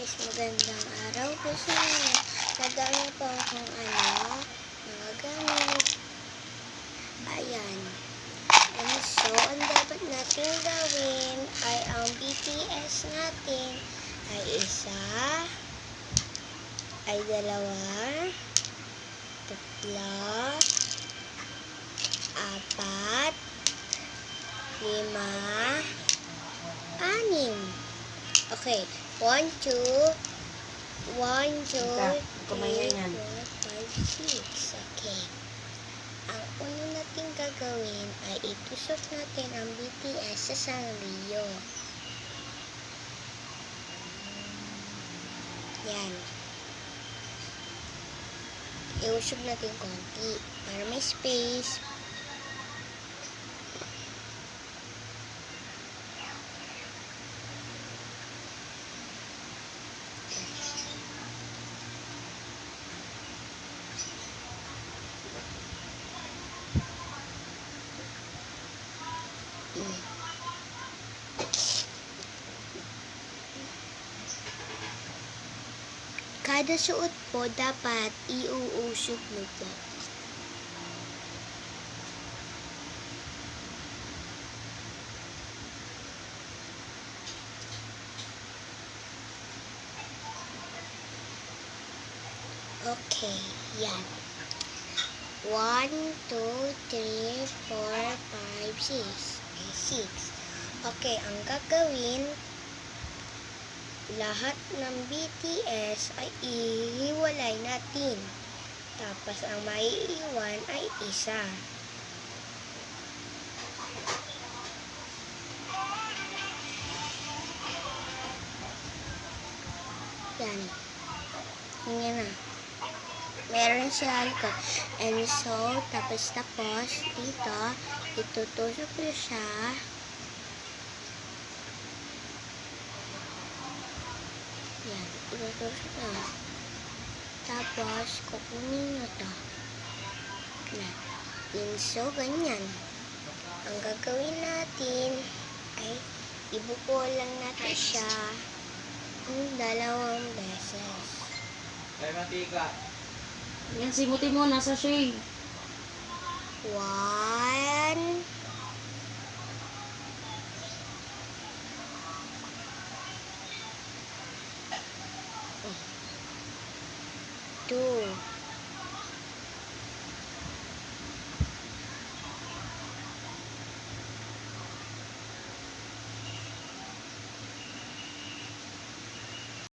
guys, magandang araw po sa inyo. Nadami po akong mga gamit. Ayan. And so, ang dapat natin gawin ay ang BTS natin ay isa, ay dalawa, tatlo, apat, lima, anim. Okay. 1, 2, 3, 4, 5, 6. Okay. Ang una natin gagawin ay itusok natin ang BTS sa Sanrio. Yan. Iusog natin konti para may space. Kada suot po dapat iuusog mo po. Okay, yan. 1, 2, 3, 4, 5, 6. Okay, ang gagawin, lahat ng BTS ay ihiwalay natin. Tapos ang maiiwan ay isa. Yan. Yan na. Meron siya likod. And so, tapos dito, itutusok ko siya. Yan, itutusok na. Tapos, kukunin nyo to. Yan. And so, ganyan. Ang gagawin natin ay ibuko lang natin siya ng 2 beses. Ay, matika. Yan, simutin mo, nasa shade. 1,